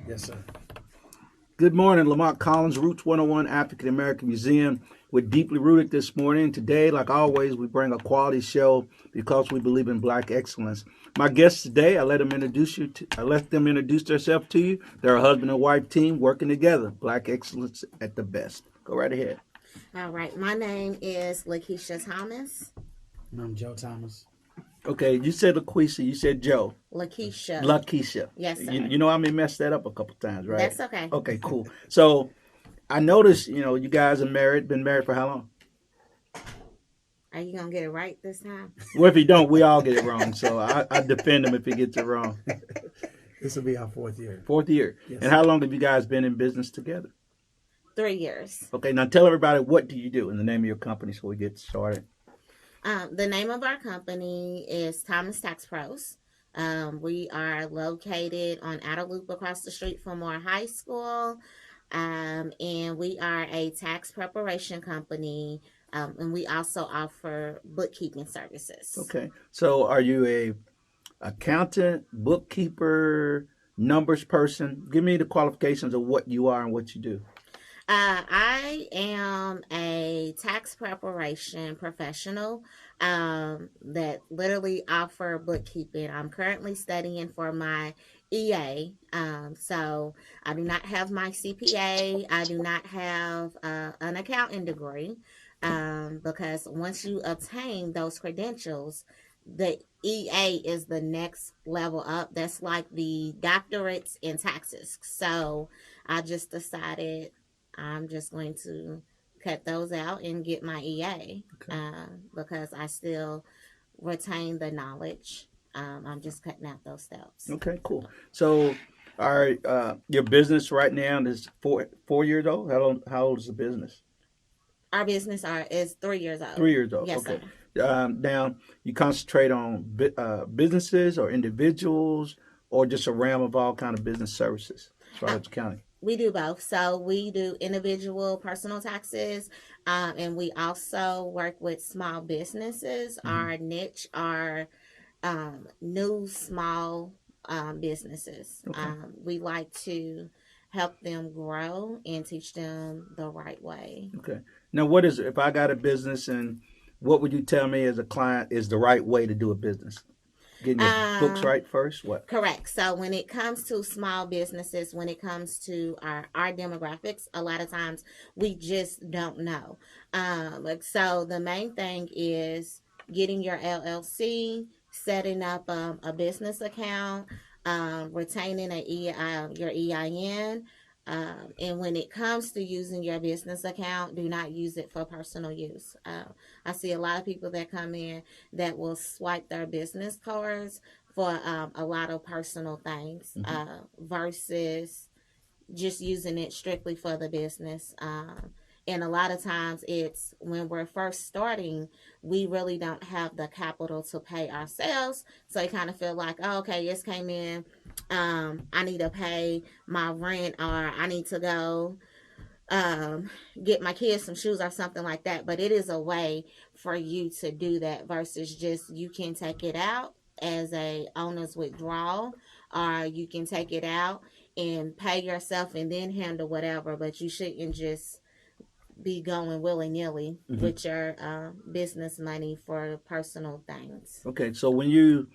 Yes, sir. Good morning, Lamont Collins, Roots 101 African American Museum. We're deeply rooted this morning. Today, like always, we bring a quality show because we believe in black excellence. My guests today, I let them introduce themselves to you. They're a husband and wife team working together. Black excellence at the best. Go right ahead. All right, my name is Lakeisha Thomas. And I'm Joe Thomas. Okay, you said LaQuisha, you said Joe. Lakeisha. LaKeisha. Yes, You, sir. you know I may mess that up a couple times, right? That's okay. Okay, cool. So I noticed, you guys are married, been married for how long? Are you gonna get it right this time? Well, if he don't, we all get it wrong. So I defend him if he gets it wrong. This will be our fourth year. Fourth year. Yes. And how long have you guys been in business together? 3 years. Okay, now tell everybody, what do you do in the name of your company so we get started? The name of our company is Thomas Tax Pros. We are located on Outer Loop across the street from Moore High School. And we are a tax preparation company. And we also offer bookkeeping services. Okay, so are you a accountant, bookkeeper, numbers person? Give me the qualifications of what you are and what you do. I am a tax preparation professional that literally offer bookkeeping. I'm currently studying for my EA. So I do not have my CPA. I do not have an accounting degree because once you obtain those credentials, the EA is the next level up. That's like the doctorates in taxes. So I just decided I'm just going to cut those out and get my EA Okay. because I still retain the knowledge. I'm just cutting out those steps. Okay, cool. So, all right, your business right now is four years old. How old is the business? Our business is 3 years old. 3 years old. Yes, Okay. sir. Now you concentrate on businesses or individuals or just a realm of all kind of business services as far Uh, as accounting. we do both. So we do individual personal taxes, and we also work with small businesses. Hmm. Our niche are new small businesses. Okay. We like to help them grow and teach them the right way. Okay. Now, what is if I got a business and what would you tell me as a client is the right way to do a business? Getting your books Um, right first. What? Correct. So when it comes to small businesses, when it comes to our demographics, a lot of times we just don't know. So the main thing is getting your LLC, setting up a business account, retaining your EIN. And when it comes to using your business account, do not use it for personal use. I see a lot of people that come in that will swipe their business cards for a lot of personal things Hmm. versus just using it strictly for the business. And a lot of times it's when we're first starting, we really don't have the capital to pay ourselves. So you kind of feel like, oh, okay, this came in. I need to pay my rent or I need to go um, get my kids some shoes or something like that. But it is a way for you to do that versus just you can take it out as a owner's withdrawal, or you can take it out and pay yourself and then handle whatever. But you shouldn't just be going willy nilly Hmm. with your business money for personal things. Okay. So when you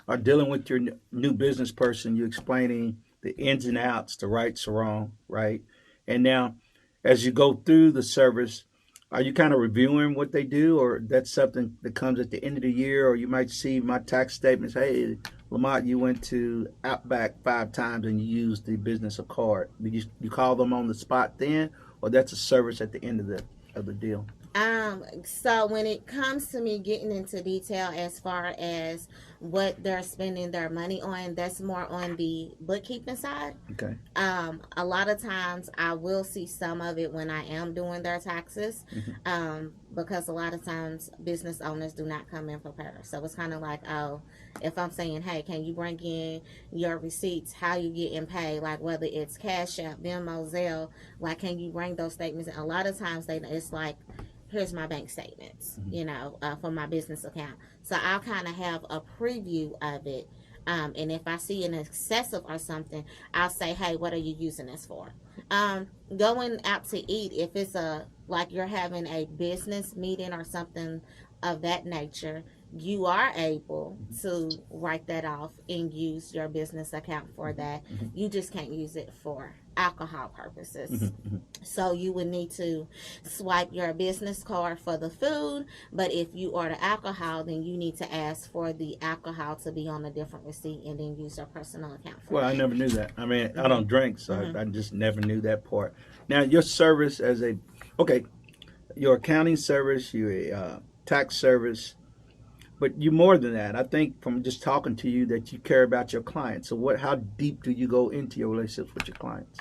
are dealing with your new business person, you're explaining the ins and outs, the rights, the wrong, right? And now, as you go through the service, are you kind of reviewing what they do, or that's something that comes at the end of the year, or you might see my tax statements? Hey, Lamont, you went to Outback 5 times and you used the business card. You call them on the spot then, or that's a service at the end of the deal? So when it comes to me getting into detail as far as what they're spending their money on, that's more on the bookkeeping side. Okay. A lot of times I will see some of it when I am doing their taxes, Hmm. because a lot of times business owners do not come in prepared. So it's kind of like, oh, if I'm saying, hey, can you bring in your receipts, how you getting paid, like whether it's Cash App, Venmo, Zelle, like can you bring those statements? And a lot of times it's like, here's my bank statements, Hmm. for my business account. So I'll kind of have a preview of it And if I see an excessive or something, I'll say, hey, what are you using this for? Going out to eat, if it's like you're having a business meeting or something of that nature, you are able to write that off and use your business account for that. You just can't use it for alcohol purposes. So you would need to swipe your business card for the food, but if you order alcohol, then you need to ask for the alcohol to be on a different receipt and then use your personal account for Well, I never knew that. I mean, I don't drink, so I just never knew that part. Now, your service your accounting service, your tax service, but you more than that. I think from just talking to you that you care about your clients. So how deep do you go into your relationships with your clients?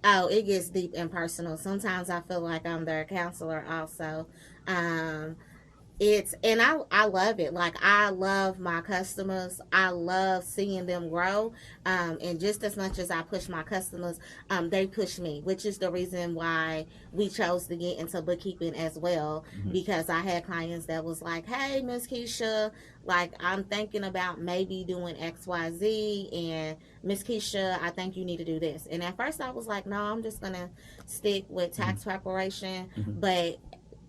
Oh, it gets deep and personal. Sometimes I feel like I'm their counselor also. I love it. Like, I love my customers. I love seeing them grow. And just as much as I push my customers, they push me, which is the reason why we chose to get into bookkeeping as well. Because I had clients that was like, hey, Miss Keisha, like, I'm thinking about maybe doing XYZ, and Miss Keisha, I think you need to do this. And at first I was like, no, I'm just gonna stick with tax preparation. But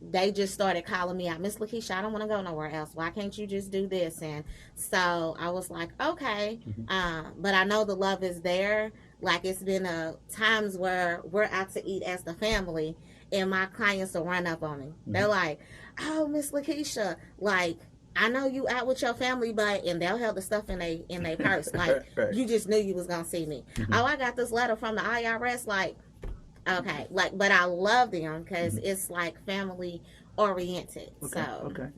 they just started calling me out, Miss Lakeisha, I don't want to go nowhere else. Why can't you just do this? And so I was like, okay. But I know the love is there. Like, it's been times where we're out to eat as the family, and my clients will run up on me. They're like, oh, Miss Lakeisha, like, I know you out with your family, and they'll have the stuff in they purse. Like, Right. You just knew you was going to see me. Oh, I got this letter from the IRS. Like, okay, like, but I love them because it's like family oriented.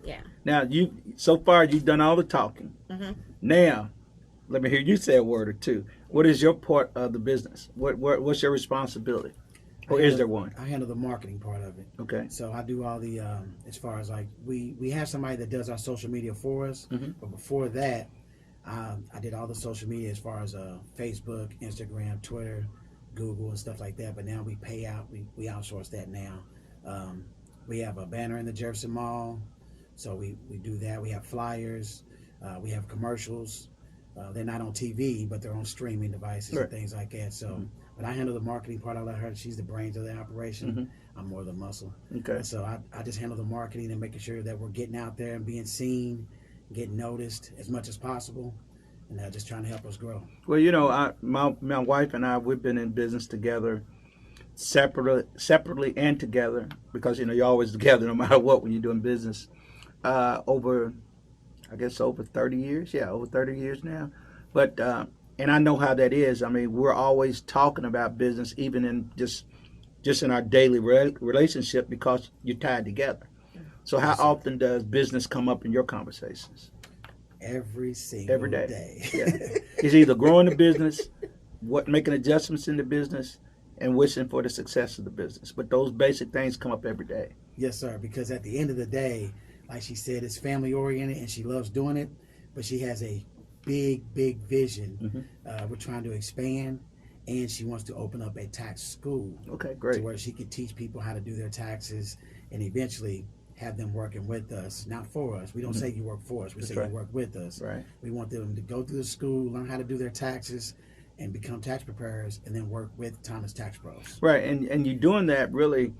Yeah. Now, so far you've done all the talking. Now, let me hear you say a word or two. What is your part of the business? What's your responsibility? Or is there one? I handle the marketing part of it. Okay. So I do all the, as far as like, we have somebody that does our social media for us. But before that, I did all the social media as far as Facebook, Instagram, Twitter, Google, and stuff like that. But now we pay out, we outsource that now. We have a banner in the Jefferson Mall, so we do that. We have flyers, we have commercials. They're not on TV, but they're on streaming devices and things like that. So, but I handle the marketing part. I let her, she's the brains of the operation. I'm more the muscle. Okay. And so I just handle the marketing and making sure that we're getting out there and being seen, getting noticed as much as possible, and just trying to help us grow. Well, you know, my wife and I, we've been in business together, separately and together, because, you know, you're always together no matter what when you're doing business, over 30 years. Yeah, over 30 years now. But, and I know how that is. I mean, we're always talking about business, even in just in our daily relationship, because you're tied together. So how often does business come up in your conversations? Every single day. Yeah. It's either growing the business, making adjustments in the business, and wishing for the success of the business. But those basic things come up every day. Yes, sir. Because at the end of the day, like she said, it's family oriented and she loves doing it, but she has a big vision. We're trying to expand, and she wants to open up a tax school. Okay, great. To where she could teach people how to do their taxes and eventually have them working with us, not for us. We don't say you work for us. We say you work with us. Right. We want them to go through the school, learn how to do their taxes, and become tax preparers, and then work with Thomas Tax Pros. Right, and you're doing that really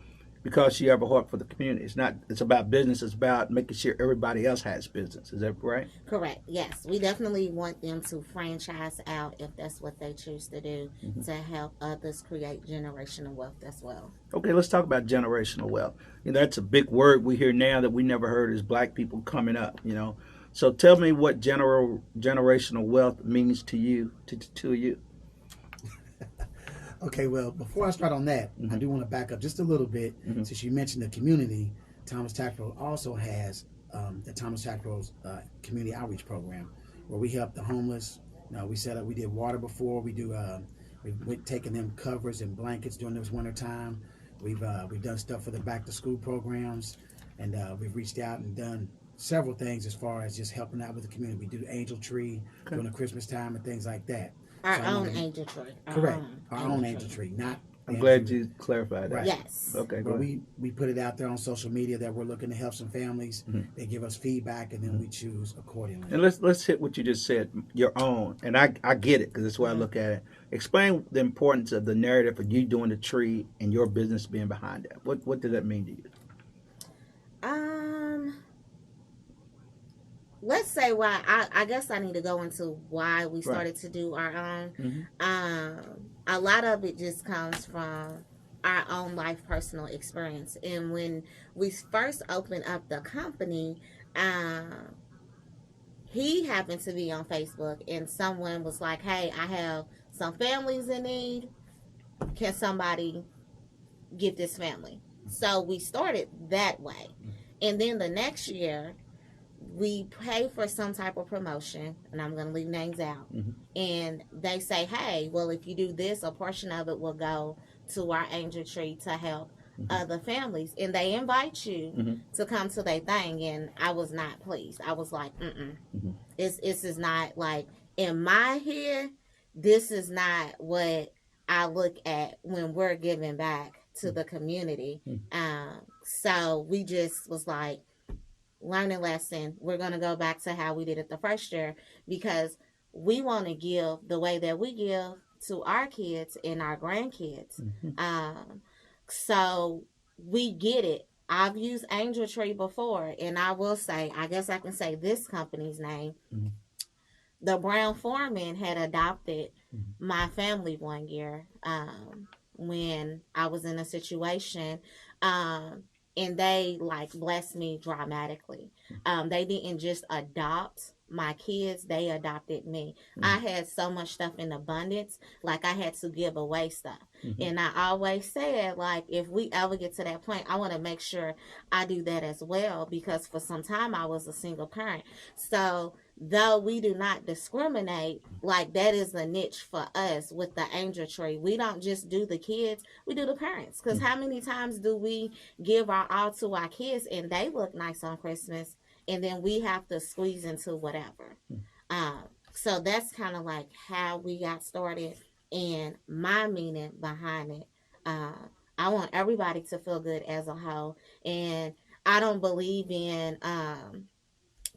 because you have a heart for the community. It's about business. It's about making sure everybody else has business. Is that right? Correct. Yes, we definitely want them to franchise out if that's what they choose to do, to help others create generational wealth as well. Okay, let's talk about generational wealth. You know, that's a big word we hear now that we never heard as Black people coming up. You know, so tell me what generational wealth means to you. To you. Okay, well, before I start on that, I do want to back up just a little bit. Since you mentioned the community, Thomas Tax Pros also has the Thomas Tax Pros Community Outreach Program, where we help the homeless. We did water before. We do. We've taken them covers and blankets during this winter time. We've done stuff for the back to school programs, and we've reached out and done several things as far as just helping out with the community. We do Angel Tree during the Christmas time and things like that. Our own angel tree. Correct. Our own angel tree, not I'm glad you clarified that. Right. Yes. Okay, go But ahead. we put it out there on social media that we're looking to help some families. Mhm. They give us feedback, and then we choose accordingly. And let's hit what you just said, your own. And I get it because that's why I look at it. Explain the importance of the narrative of you doing the tree and your business being behind that. What does that mean to you? Um, let's say why. I guess I need to go into why we started to do our own. A lot of it just comes from our own life personal experience. And when we first opened up the company, he happened to be on Facebook, and someone was like, "Hey, I have some families in need. Can somebody give this family?" So we started that way. And then the next year, we pay for some type of promotion, and I'm going to leave names out. And they say, "Hey, well, if you do this, a portion of it will go to our angel tree to help other families." And they invite you to come to their thing. And I was not pleased. I was like, This is not like, in my head, this is not what I look at when we're giving back to the community. So we just was like, learning lesson. We're going to go back to how we did it the first year, because we want to give the way that we give to our kids and our grandkids. So we get it. I've used Angel Tree before, and I will say, I guess I can say this company's name. The Brown Foreman had adopted my family one year when I was in a situation. And they like blessed me dramatically. They didn't just adopt my kids, they adopted me. I had so much stuff in abundance, like I had to give away stuff. And I always said, like, if we ever get to that point, I want to make sure I do that as well, because for some time I was a single parent. So though we do not discriminate, like, that is a niche for us with the Angel Tree. We don't just do the kids, we do the parents. Because how many times do we give our all to our kids and they look nice on Christmas, and then we have to squeeze into whatever? So that's kind of like how we got started and my meaning behind it. I want everybody to feel good as a whole, and I don't believe in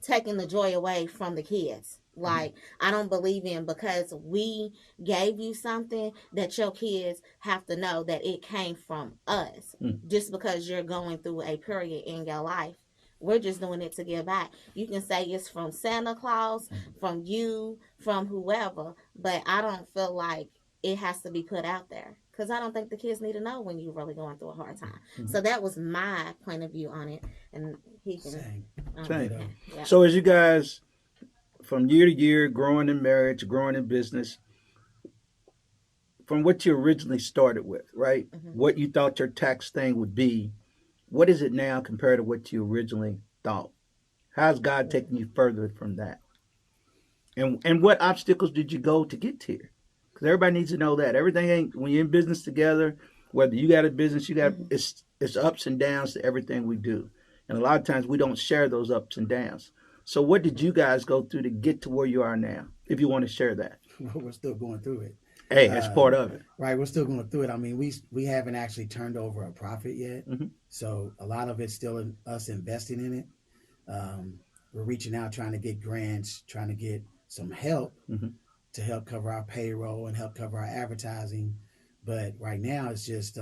taking the joy away from the kids. Like, I don't believe in, because we gave you something, that your kids have to know that it came from us. Just because you're going through a period in your life, we're just doing it to give back. You can say it's from Santa Claus, from you, from whoever, but I don't feel like it has to be put out there, because I don't think the kids need to know when you're really going through a hard time. So that was my point of view on it, and he can. Same. So as you guys, from year to year, growing in marriage, growing in business, from what you originally started with, right? What you thought your tax thing would be, what is it now compared to what you originally thought? How's God taking you further from that? And what obstacles did you go to get here? Because everybody needs to know that everything ain't, when you're in business together, whether you got a business, you got it's ups and downs to everything we do, and a lot of times we don't share those ups and downs. So what did you guys go through to get to where you are now? If you want to share that. We're still going through it. Hey, that's part of it. Right, we're still going through it. I mean, we haven't actually turned over a profit yet, so a lot of it's still us investing in it. We're reaching out, trying to get grants, trying to get some help to help cover our payroll and help cover our advertising. But right now, it's just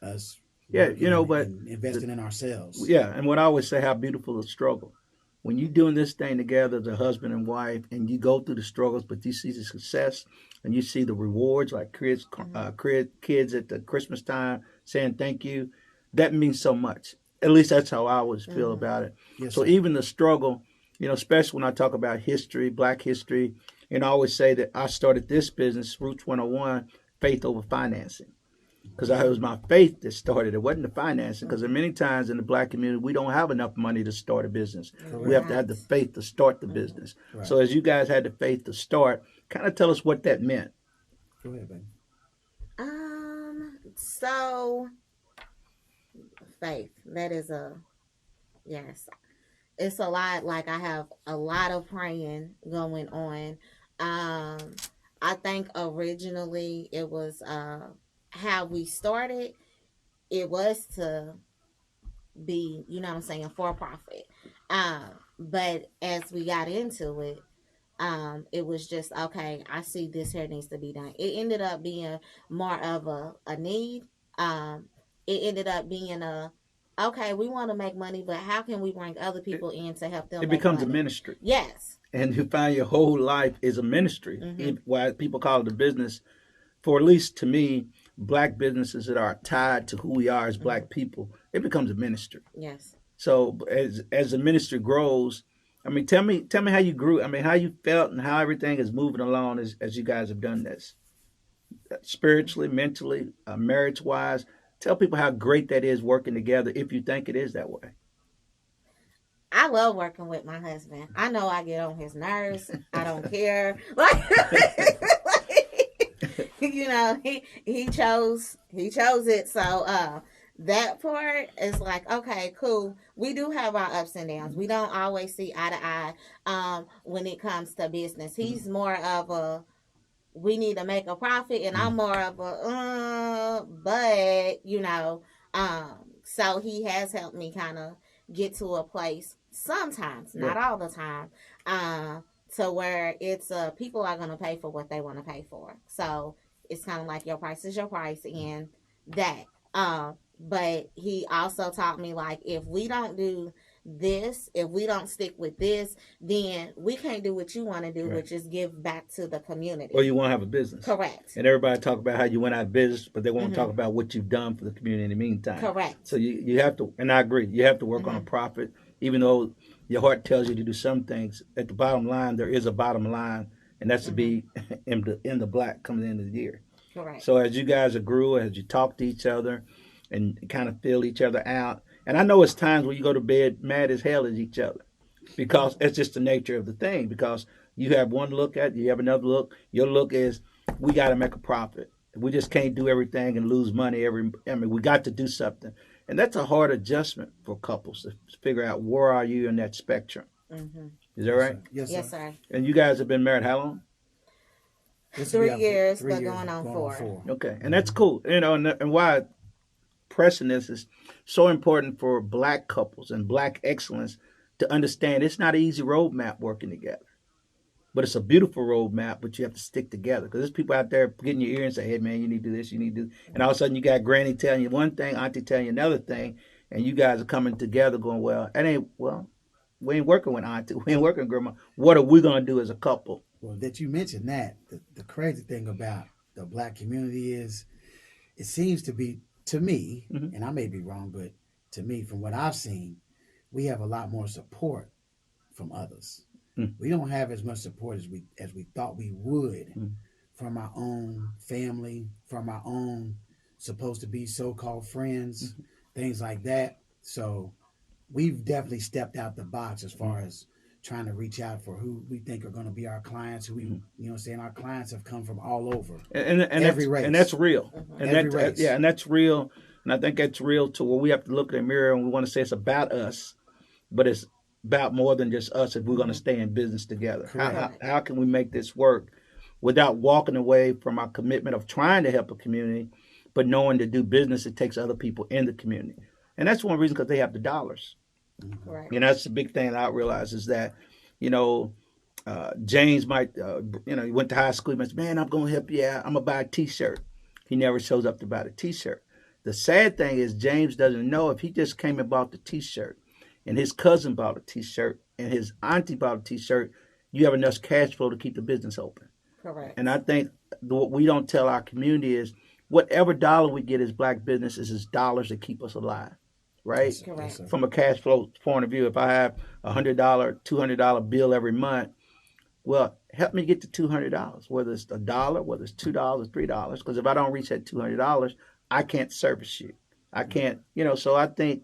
us. Yeah, but investing in ourselves. Yeah, and what I always say, how beautiful the struggle. When you're doing this thing together as a husband and wife, and you go through the struggles, but you see the success and you see the rewards, like kids at the Christmas time saying thank you, that means so much. At least that's how I always feel about it. Yes, so sir. even the struggle, especially when I talk about history, Black history, and I always say that I started this business, Roots 101, faith over financing. Because it was my faith that started. It wasn't the financing. Because many times in the Black community, we don't have enough money to start a business. Correct. We have to have the faith to start the business. Right. So as you guys had the faith to start, kind of tell us what that meant. Go ahead, baby. So faith, that is yes. It's a lot. Like, I have a lot of praying going on. I think originally it was how we started, it was to be, you know what I'm saying, for profit. But as we got into it, it was just okay. I see this here needs to be done. It ended up being more of a need. Um, it ended up being a okay. We want to make money, but how can we bring other It, people in to help them it make becomes a money? ministry. Yes. And you find your whole life is a ministry. Mm-hmm. Why people call it a business, for at least to me, black businesses that are tied to who we are as Mm-hmm. black people, it becomes a ministry. Yes. So as the ministry grows, I mean, tell me how you grew. I mean, how you felt and how everything is moving along as you guys have done this, spiritually, mentally, marriage wise. Tell people how great that is working together. If you think it is that way. I love working with my husband. I know I get on his nerves. I don't care. Like, you know, he chose it. So that part is like, okay, cool. We do have our ups and downs. We don't always see eye to eye when it comes to business. He's more of a we need to make a profit, and I'm more of a but you know, so he has helped me kind of get to a place sometimes, Yeah. not all the time, to where it's people are gonna pay for what they want to pay for. So it's kind of like your price is your price, and that. But he also taught me like if we don't do this, if we don't stick with this, then we can't do what you want to do, Right. which is give back to the community. Or you want to have a business. Correct. And everybody talk about how you went out of business, but they won't Mm-hmm. talk about what you've done for the community in the meantime. Correct. So you have to, and I agree, you have to work on a Mm-hmm. profit, even though your heart tells you to do some things. At the bottom line, there is a bottom line, and that's to be in the black coming into the year. Correct. So as you guys are grew, as you talk to each other and kind of feel each other out, and I know it's times when you go to bed mad as hell at each other because it's just the nature of the thing. Because you have one look at it, you have another look. Your look is we got to make a profit. We just can't do everything and lose money I mean, we got to do something, and that's a hard adjustment for couples to figure out where are you in that spectrum. Mm-hmm. Is that right? Yes, Yes, sir. sir. And you guys have been married how long? This will be 3 our years, 3 but years, going on going 4. Okay, and that's cool. You know, and why pressing this is so important for black couples and black excellence to understand it's not an easy roadmap working together. But it's a beautiful roadmap, but you have to stick together. Because there's people out there getting your ear and say, hey, man, you need to do this, you need to do this. And all of a sudden you got granny telling you one thing, auntie telling you another thing, and you guys are coming together going, we ain't working with auntie, we ain't working with grandma. What are we going to do as a couple? Well, that you mentioned that, the crazy thing about the black community is it seems to be, to me, Mhm. and I may be wrong, but to me, from what I've seen, we have a lot more support from others. Mm. We don't have as much support as we thought we would Mm. from our own family, from our own supposed to be so-called friends, things like that. So we've definitely stepped out the box as far as trying to reach out for who we think are going to be our clients. Who we, you know, what I'm saying our clients have come from all over. And Every that's, race. and that's real. And Every that, race. yeah, and that's real. And I think that's real to where we have to look in the mirror and we want to say it's about us, but it's about more than just us if we're going to stay in business together. How can we make this work without walking away from our commitment of trying to help a community, but knowing to do business, it takes other people in the community. And that's one reason because they have the dollars. Right. You know, that's the big thing that I realize is that, you know, James might, you know, he went to high school. He might say, man, I'm going to help you out. I'm going to buy a T-shirt. He never shows up to buy the T-shirt. The sad thing is James doesn't know if he just came and bought the T-shirt and his cousin bought a T-shirt and his auntie bought a T-shirt, you have enough cash flow to keep the business open. Correct. And I think what we don't tell our community is whatever dollar we get as black businesses is dollars that keep us alive, right? Yes, Correct. sir. From a cash flow point of view, if I have $100, $200 bill every month, well, help me get to $200, whether it's $1, whether it's $2 or $3, because if I don't reach that $200, I can't service you. I can't, you know, so I think,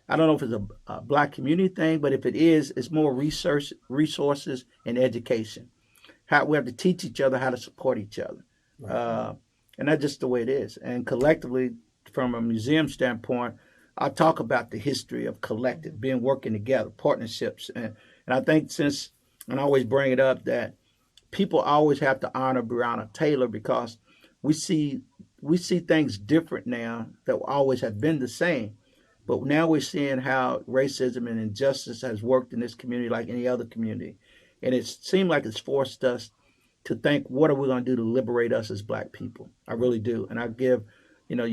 I don't know if it's a black community thing, but if it is, it's more resources and education. How we have to teach each other how to support each other. Right. And that's just the way it is. And collectively, from a museum standpoint, I talk about the history of collective, being working together, partnerships. And I think and I always bring it up that people always have to honor Breonna Taylor because we see we see things different now that always have been the same. But now we're seeing how racism and injustice has worked in this community like any other community. And it seemed like it's forced us to think, what are we going to do to liberate us as black people? I really do. And I give, you know,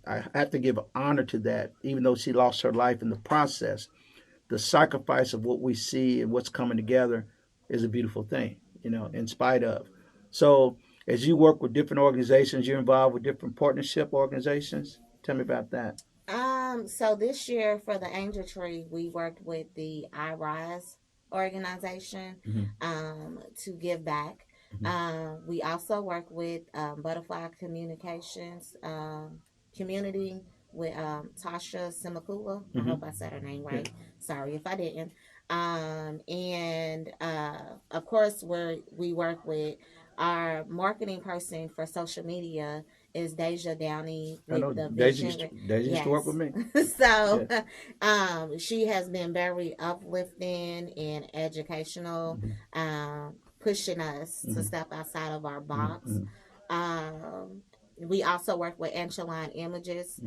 I have to give honor to that, even though she lost her life in the process. The sacrifice of what we see and what's coming together is a beautiful thing, you know, in spite of. So as you work with different organizations, you're involved with different partnership organizations. Tell me about that. So this year for the Angel Tree, we worked with the iRise organization to give back. We also work with Butterfly Communications Community with Tasha Simakula. I hope I said her name right. Sorry if I didn't. And of course, we work with our marketing person for social media is Deja Downey I know with the Deja Vision. used to work with me. So she has been very uplifting and educational, pushing us to step outside of our box. We also work with Angeline Images.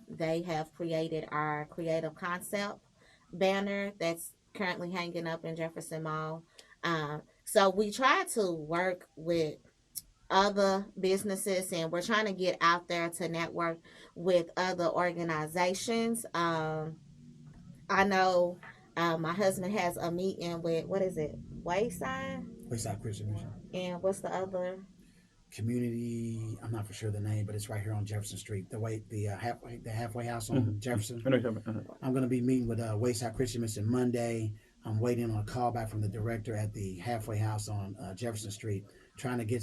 They have created our creative concept banner that's currently hanging up in Jefferson Mall. So we try to work with other businesses, and we're trying to get out there to network with other organizations. I know my husband has a meeting with, what is it, Wayside? Wayside Christian Mission. And what's the other? Community, I'm not for sure the name, but it's right here on Jefferson Street. The halfway house on Jefferson. I'm going to be meeting with Wayside Christian Mission Monday. I'm waiting on a call back from the director at the halfway house on Jefferson Street, trying to get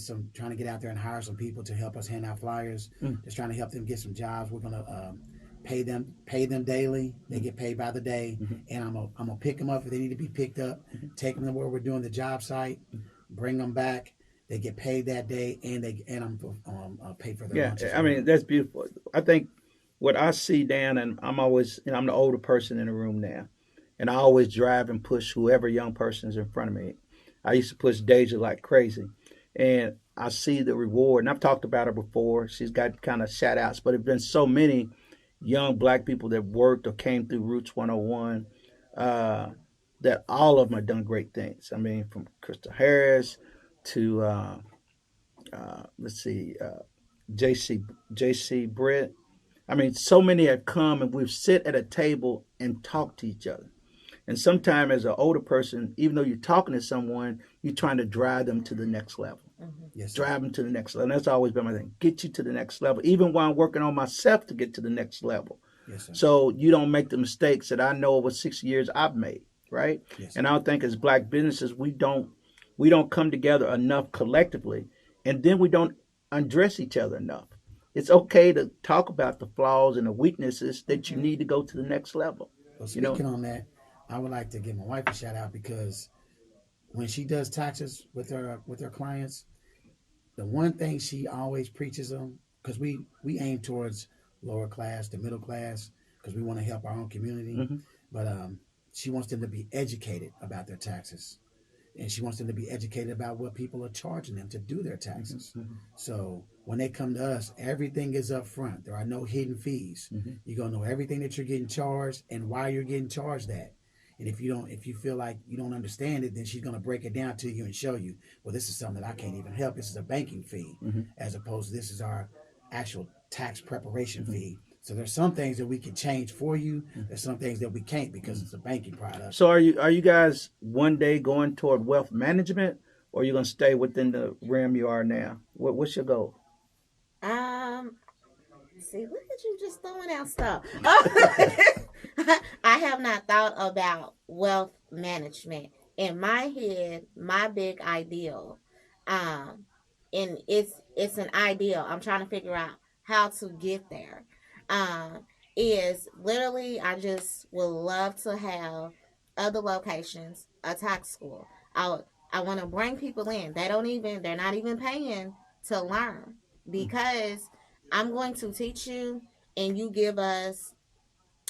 out there and hire some people to help us hand out flyers. Just trying to help them get some jobs. We're going to pay them daily. They get paid by the day, and I'm gonna pick them up if they need to be picked up. Take them to where we're doing the job site, bring them back. They get paid that day, and I'm paid for their lunches. I mean, that's beautiful. I think what I see, Dan, and I'm always, I'm the older person in the room now, and I always drive and push whoever young person is in front of me. I used to push Deja like crazy, and I see the reward. And I've talked about her before. She's got kind of shout outs, but there've been so many young black people that worked or came through Roots 101 that all of them have done great things. I mean, from Crystal Harris to JC Britt. I mean, so many have come and we've sit at a table and talked to each other. And sometimes as an older person, even though you're talking to someone, you're trying to drive them to the next level. Yes, drive them to the next level. And that's always been my thing. Get you to the next level, even while I'm working on myself to get to the next level. Yes, sir. So you don't make the mistakes that I know over 6 years I've made, right? Yes, and I don't think as black businesses, we don't come together enough collectively, and then we don't undress each other enough. It's okay to talk about the flaws and the weaknesses that you need to go to the next level. Well, speaking on that, I would like to give my wife a shout out because when she does taxes with her clients, the one thing she always preaches them, because we aim towards lower class to middle class because we want to help our own community, but she wants them to be educated about their taxes, and she wants them to be educated about what people are charging them to do their taxes. So when they come to us, everything is up front. There are no hidden fees. You're gonna know everything that you're getting charged and why you're getting charged that. And if you feel like you don't understand it, then she's going to break it down to you and show you, well, this is something that I can't even help. This is a banking fee, as opposed to this is our actual tax preparation fee. So there's some things that we can change for you. There's some things that we can't because it's a banking product. So are you guys one day going toward wealth management, or are you going to stay within the realm you are now? What's your goal? See, look at you just throwing out stuff. I have not thought about wealth management. In my head, my big ideal, and it's an ideal. I'm trying to figure out how to get there. Is literally I just would love to have other locations, a tax school. I want to bring people in. They're not even paying to learn, because I'm going to teach you and you give us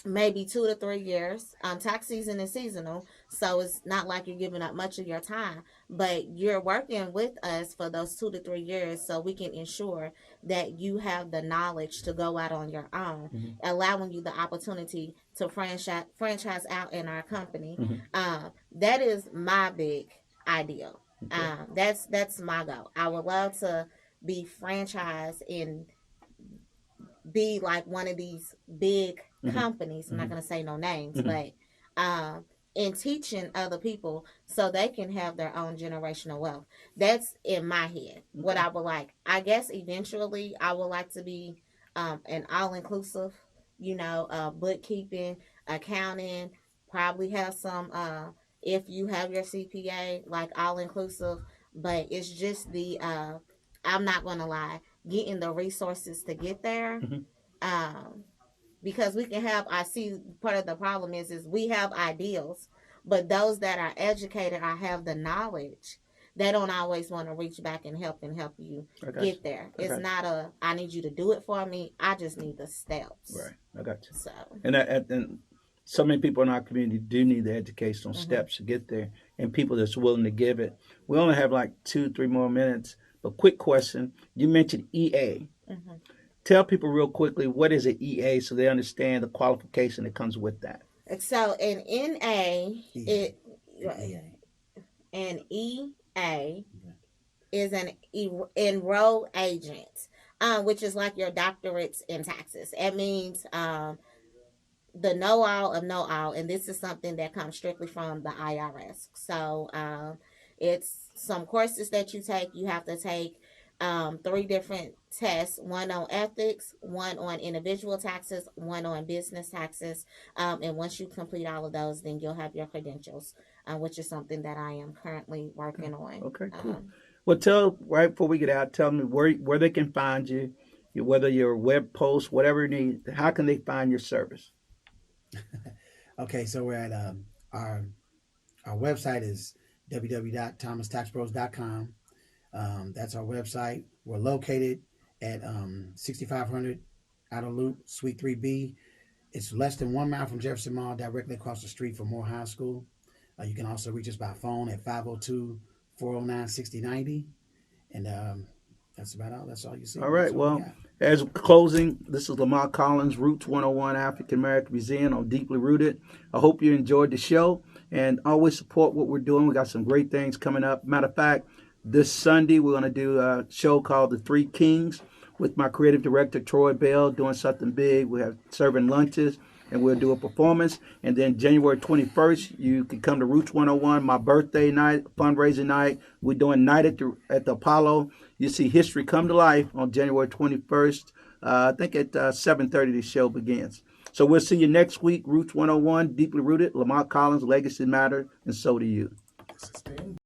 maybe 2 to 3 years. Tax season is seasonal, so it's not like you're giving up much of your time. but you're working with us for those 2 to 3 years so we can ensure that you have the knowledge to go out on your own, allowing you the opportunity to franchise out in our company. That is my big ideal. That's my goal. I would love to be franchised and be like one of these big companies. I'm not going to say no names, but in teaching other people so they can have their own generational wealth. That's in my head. What I would like. I guess eventually I would like to be an all-inclusive, bookkeeping, accounting, probably have some, if you have your CPA, like all-inclusive, but it's just I'm not going to lie, getting the resources to get there. Because we can have, I see part of the problem is we have ideals, but those that are educated or have the knowledge, they don't always want to reach back and help you get there. It's not I need you to do it for me. I just need the steps. Right. I got you. So. And so many people in our community do need the educational steps to get there, and people that's willing to give it. We only have like 2-3 more minutes, but quick question. You mentioned EA. Tell people real quickly, what is an EA so they understand the qualification that comes with that? So an NA, an EA is an enrolled agent, which is like your doctorates in taxes. It means the know-all of know-all, and this is something that comes strictly from the IRS. So it's some courses that you take. You have to take 3 different tests, one on ethics, one on individual taxes, one on business taxes. And once you complete all of those, then you'll have your credentials, which is something that I am currently working on. Okay, cool. Well, right before we get out, tell me where they can find you, whether your web post, whatever you need, how can they find your service? Okay, so we're at our website is www.thomastaxpros.com. That's our website. We're located at 6500 Outer Loop, Suite 3B. It's less than 1 mile from Jefferson Mall, directly across the street from Moore High School. You can also reach us by phone at 502-409-6090. And that's about all. That's all you see. All right. Well, as closing, this is Lamar Collins, Roots 101 African American Museum on Deeply Rooted. I hope you enjoyed the show and always support what we're doing. We got some great things coming up. Matter of fact, this Sunday, we're going to do a show called The Three Kings with my creative director, Troy Bell, doing something big. We have serving lunches, and we'll do a performance. And then January 21st, you can come to Roots 101, my birthday night, fundraising night. We're doing night at the Apollo. You see history come to life on January 21st. I think at 7:30 the show begins. So we'll see you next week. Roots 101, Deeply Rooted, Lamar Collins, Legacy Matter, and so do you.